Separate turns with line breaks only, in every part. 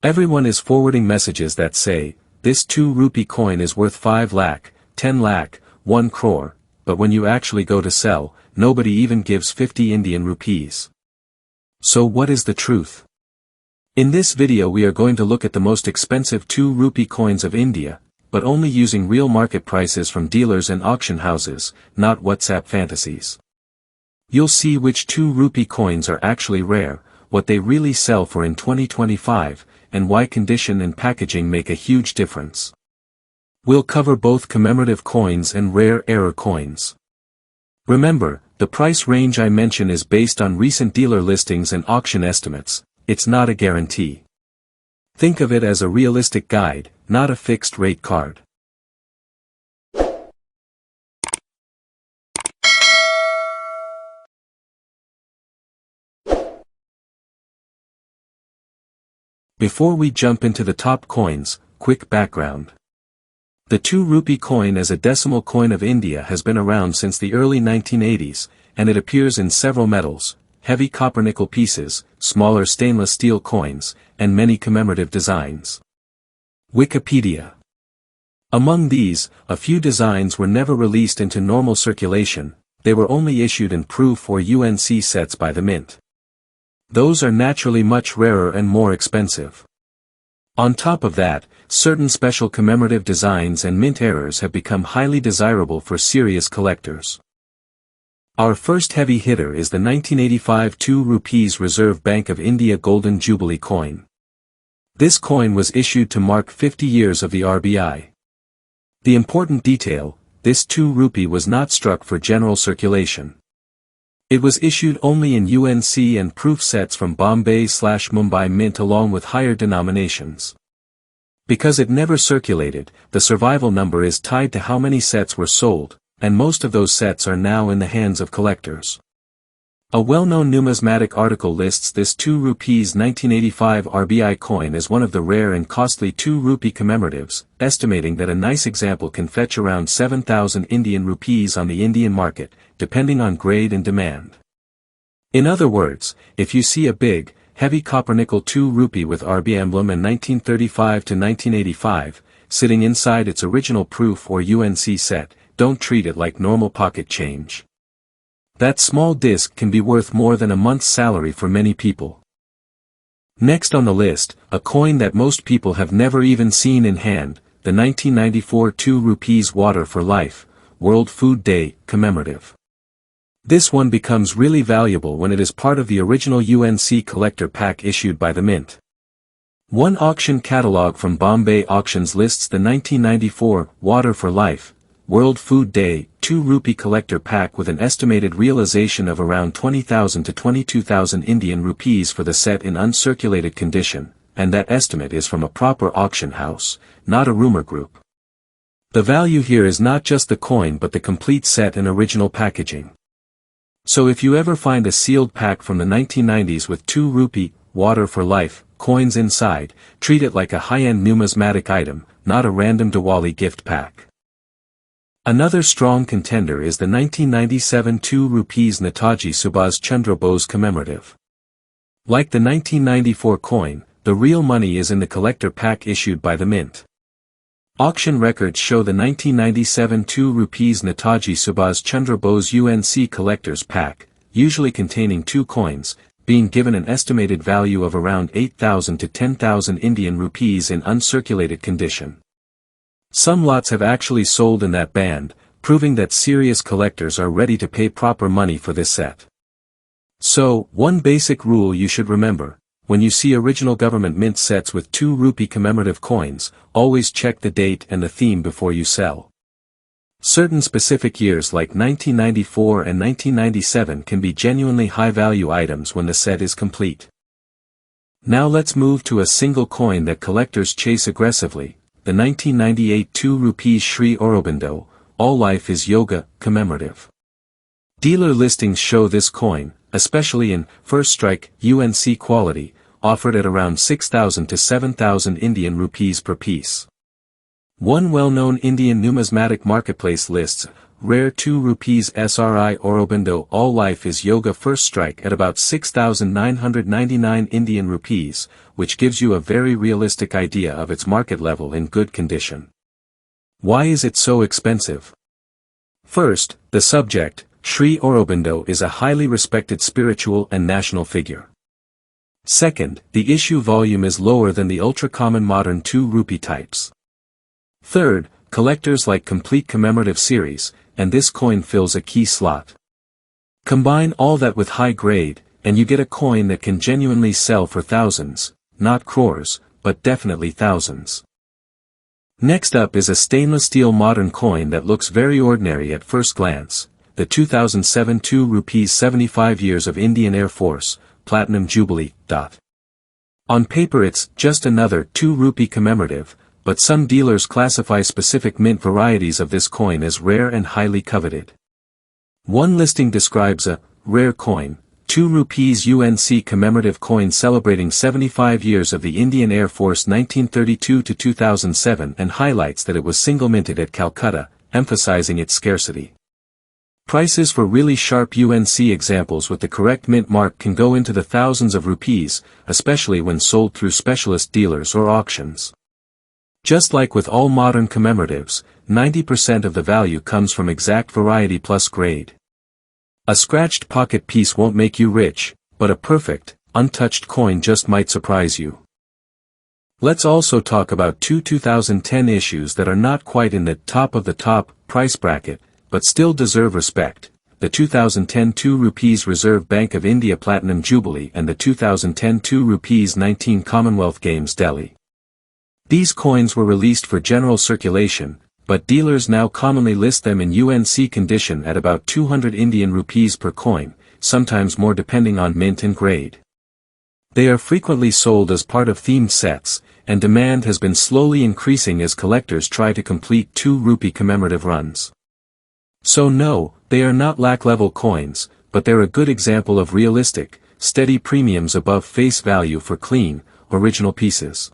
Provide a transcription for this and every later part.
Everyone is forwarding messages that say, this 2 rupee coin is worth 5 lakh, 10 lakh, 1 crore, but when you actually go to sell, nobody even gives 50 Indian rupees. So what is the truth? In this video we are going to look at the most expensive 2 rupee coins of India, but only using real market prices from dealers and auction houses, not WhatsApp fantasies. You'll see which 2 rupee coins are actually rare, what they really sell for in 2025, and why condition and packaging make a huge difference. We'll cover both commemorative coins and rare error coins. Remember, the price range I mention is based on recent dealer listings and auction estimates, it's not a guarantee. Think of it as a realistic guide, not a fixed rate card. Before we jump into the top coins, quick background. The 2 rupee coin as a decimal coin of India has been around since the early 1980s, and it appears in several metals, heavy copper-nickel pieces, smaller stainless steel coins, and many commemorative designs. Wikipedia. Among these, a few designs were never released into normal circulation, they were only issued in proof or UNC sets by the mint. Those are naturally much rarer and more expensive. On top of that, certain special commemorative designs and mint errors have become highly desirable for serious collectors. Our first heavy hitter is the 1985 2 rupees Reserve Bank of India Golden Jubilee coin. This coin was issued to mark 50 years of the RBI. The important detail, this 2 rupee was not struck for general circulation. It was issued only in UNC and proof sets from Bombay/Mumbai Mint along with higher denominations. Because it never circulated, the survival number is tied to how many sets were sold, and most of those sets are now in the hands of collectors. A well-known numismatic article lists this 2 rupees 1985 RBI coin as one of the rare and costly 2 rupee commemoratives, estimating that a nice example can fetch around 7,000 Indian rupees on the Indian market, depending on grade and demand. In other words, if you see a big, heavy copper-nickel 2 rupee with RBI emblem in 1935 to 1985, sitting inside its original proof or UNC set, don't treat it like normal pocket change. That small disc can be worth more than a month's salary for many people. Next on the list, a coin that most people have never even seen in hand, the 1994 2 rupees Water for Life, World Food Day, commemorative. This one becomes really valuable when it is part of the original UNC collector pack issued by the mint. One auction catalog from Bombay Auctions lists the 1994 Water for Life, World Food Day, 2 rupee collector pack with an estimated realization of around 20,000 to 22,000 Indian rupees for the set in uncirculated condition, and that estimate is from a proper auction house, not a rumor group. The value here is not just the coin but the complete set and original packaging. So if you ever find a sealed pack from the 1990s with 2 rupee, Water for Life, coins inside, treat it like a high-end numismatic item, not a random Diwali gift pack. Another strong contender is the 1997 2 rupees Netaji Subhas Chandra Bose commemorative. Like the 1994 coin, the real money is in the collector pack issued by the mint. Auction records show the 1997 2 rupees Netaji Subhas Chandra Bose UNC collector's pack, usually containing 2 coins, being given an estimated value of around 8,000 to 10,000 Indian rupees in uncirculated condition. Some lots have actually sold in that band, proving that serious collectors are ready to pay proper money for this set. So, one basic rule you should remember, when you see original government mint sets with 2 rupee commemorative coins, always check the date and the theme before you sell. Certain specific years like 1994 and 1997 can be genuinely high-value items when the set is complete. Now let's move to a single coin that collectors chase aggressively, the 1998 2 rupees Sri Aurobindo, All Life is Yoga, commemorative. Dealer listings show this coin, especially in first strike UNC quality, offered at around 6,000 to 7,000 Indian rupees per piece. One well-known Indian numismatic marketplace lists rare 2 rupees SRI Aurobindo all life is yoga first strike at about 6,999 Indian rupees, which gives you a very realistic idea of its market level in good condition. Why is it so expensive? First, the subject, Sri Aurobindo is a highly respected spiritual and national figure. Second, the issue volume is lower than the ultra-common modern 2 rupee types. Third, collectors like complete commemorative series, and this coin fills a key slot. Combine all that with high grade, and you get a coin that can genuinely sell for thousands, not crores, but definitely thousands. Next up is a stainless steel modern coin that looks very ordinary at first glance, the 2007 2 rupees 75 years of Indian Air Force, Platinum Jubilee. On paper it's just another 2 rupee commemorative, but some dealers classify specific mint varieties of this coin as rare and highly coveted. One listing describes a rare coin, 2 rupees UNC commemorative coin celebrating 75 years of the Indian Air Force 1932 to 2007 and highlights that it was single minted at Calcutta, emphasizing its scarcity. Prices for really sharp UNC examples with the correct mint mark can go into the thousands of rupees, especially when sold through specialist dealers or auctions. Just like with all modern commemoratives, 90% of the value comes from exact variety plus grade. A scratched pocket piece won't make you rich, but a perfect, untouched coin just might surprise you. Let's also talk about two 2010 issues that are not quite in the top price bracket, but still deserve respect, the 2010 2 rupees Reserve Bank of India Platinum Jubilee and the 2010 2 rupees 19 Commonwealth Games Delhi. These coins were released for general circulation, but dealers now commonly list them in UNC condition at about 200 Indian rupees per coin, sometimes more depending on mint and grade. They are frequently sold as part of themed sets, and demand has been slowly increasing as collectors try to complete 2 rupee commemorative runs. So no, they are not lakh-level coins, but they're a good example of realistic, steady premiums above face value for clean, original pieces.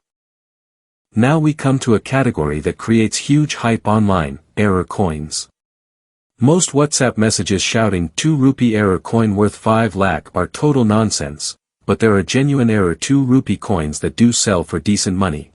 Now we come to a category that creates huge hype online, error coins. Most WhatsApp messages shouting 2 rupee error coin worth 5 lakh are total nonsense, but there are genuine error 2 rupee coins that do sell for decent money.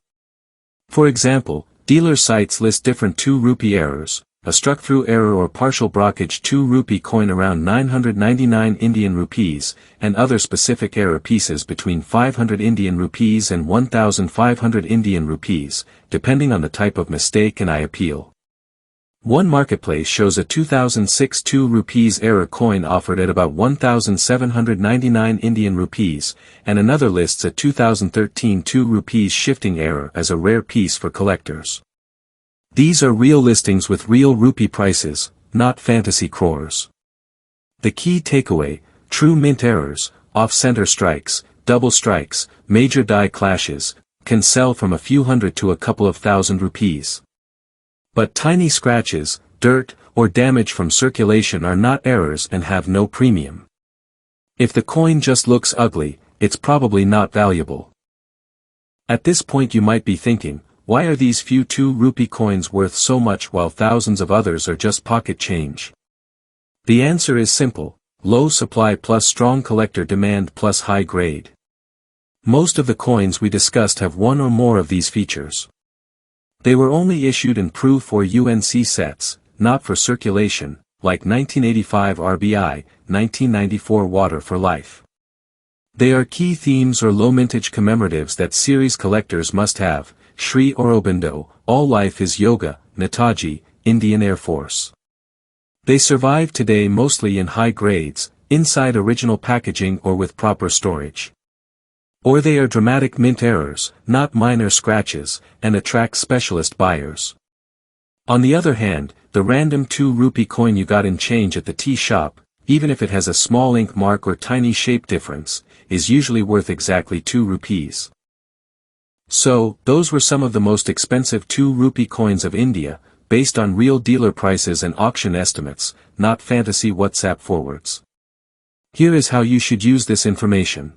For example, dealer sites list different 2 rupee errors, a struck-through error or partial blockage 2 rupee coin around 999 Indian rupees, and other specific error pieces between 500 Indian rupees and 1,500 Indian rupees, depending on the type of mistake and appeal. One marketplace shows a 2006 2 rupees error coin offered at about 1,799 Indian rupees, and another lists a 2013 2 rupees shifting error as a rare piece for collectors. These are real listings with real rupee prices, not fantasy crores. The key takeaway, true mint errors, off-center strikes, double strikes, major die clashes, can sell from a few hundred to a couple of thousand rupees. But tiny scratches, dirt, or damage from circulation are not errors and have no premium. If the coin just looks ugly, it's probably not valuable. At this point you might be thinking, why are these few 2 rupee coins worth so much while thousands of others are just pocket change? The answer is simple, low supply plus strong collector demand plus high grade. Most of the coins we discussed have one or more of these features. They were only issued in proof or UNC sets, not for circulation, like 1985 RBI, 1994 Water for Life. They are key themes or low mintage commemoratives that series collectors must have, Sri Aurobindo, All Life is Yoga, Netaji, Indian Air Force. They survive today mostly in high grades, inside original packaging or with proper storage. Or they are dramatic mint errors, not minor scratches, and attract specialist buyers. On the other hand, the random 2 rupee coin you got in change at the tea shop, even if it has a small ink mark or tiny shape difference, is usually worth exactly 2 rupees. So, those were some of the most expensive 2 rupee coins of India, based on real dealer prices and auction estimates, not fantasy WhatsApp forwards. Here is how you should use this information.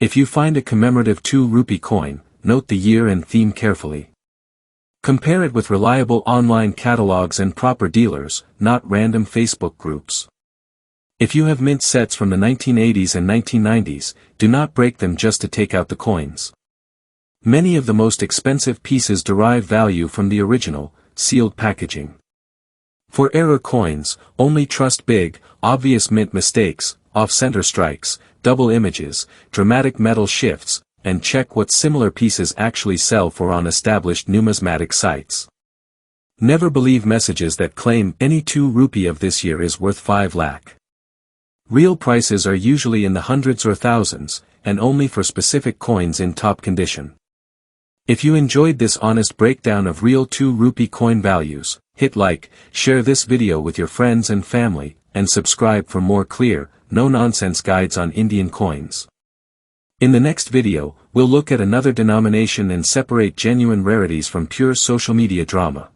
If you find a commemorative 2 rupee coin, note the year and theme carefully. Compare it with reliable online catalogs and proper dealers, not random Facebook groups. If you have mint sets from the 1980s and 1990s, do not break them just to take out the coins. Many of the most expensive pieces derive value from the original, sealed packaging. For error coins, only trust big, obvious mint mistakes, off-center strikes, double images, dramatic metal shifts, and check what similar pieces actually sell for on established numismatic sites. Never believe messages that claim any 2 rupee of this year is worth 5 lakh. Real prices are usually in the hundreds or thousands, and only for specific coins in top condition. If you enjoyed this honest breakdown of real 2 rupee coin values, hit like, share this video with your friends and family, and subscribe for more clear, no-nonsense guides on Indian coins. In the next video, we'll look at another denomination and separate genuine rarities from pure social media drama.